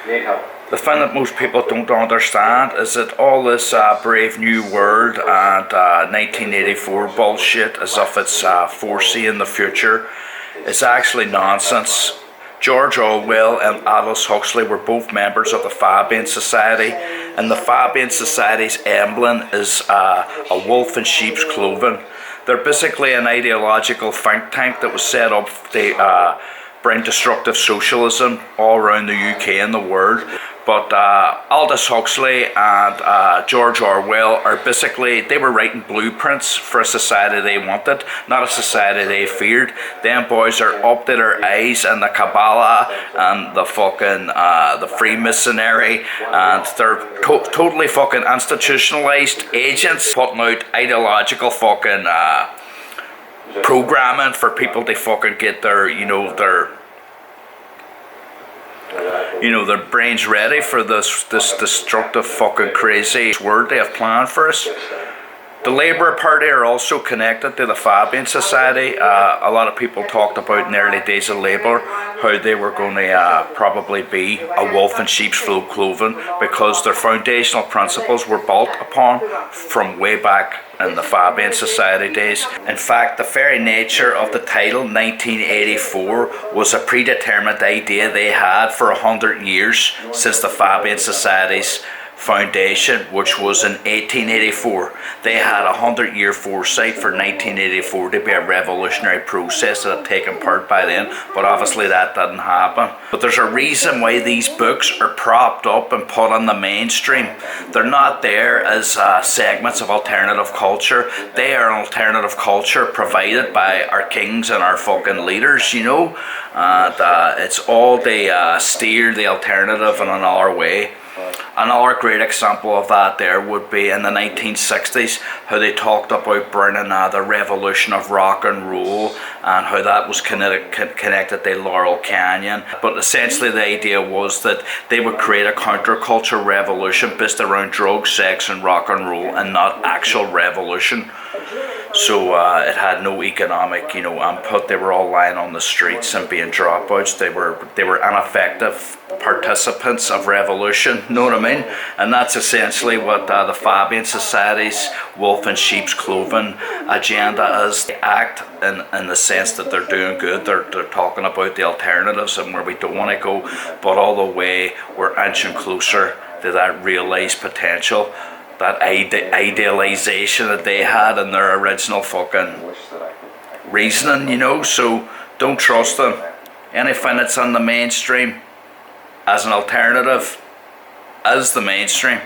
The thing that most people don't understand is that all this Brave New World and 1984 bullshit, as if it's foreseeing the future, is actually nonsense. George Orwell and Aldous Huxley were both members of the Fabian Society, and the Fabian Society's emblem is a wolf in sheep's clothing. They're basically an ideological think tank that was set up to bring destructive socialism all around the UK and the world. But Aldous Huxley and George Orwell are basically, they were writing blueprints for a society they wanted, not a society they feared. Them boys are up to their eyes in the Kabbalah and the fucking, the Freemasonry, and they're totally fucking institutionalized agents putting out ideological fucking programming for people to fucking get their, their brains ready for this destructive fucking crazy word they have planned for us. The Labour Party are also connected to the Fabian Society. A lot of people talked about in the early days of Labour how they were going to probably be a wolf in sheep's clothing because their foundational principles were built upon from way back in the Fabian Society days. In fact, the very nature of the title 1984 was a predetermined idea they had for 100 years since the Fabian Society's foundation, which was in 1884. They had 100-year foresight for 1984 to be a revolutionary process that had taken part by then, but obviously that didn't happen. But there's a reason why these books are propped up and put on the mainstream. They're not there as segments of alternative culture. They are an alternative culture provided by our kings and our fucking leaders, and it's all they steer the alternative in another way. Another great example of that there would be in the 1960s, how they talked about burning the revolution of rock and roll and how that was connected to Laurel Canyon. But essentially the idea was that they would create a counterculture revolution based around drugs, sex and rock and roll, and not actual revolution. So it had no economic, input. They were all lying on the streets and being dropouts. They were ineffective participants of revolution, know what I mean? And that's essentially what the Fabian Society's wolf in sheep's clothing agenda is. They act in the sense that they're doing good. They're talking about the alternatives and where we don't want to go, but all the way we're inching closer to that realised potential, that idealization that they had in their original fucking reasoning, so don't trust them. Anything that's on the mainstream as an alternative is the mainstream.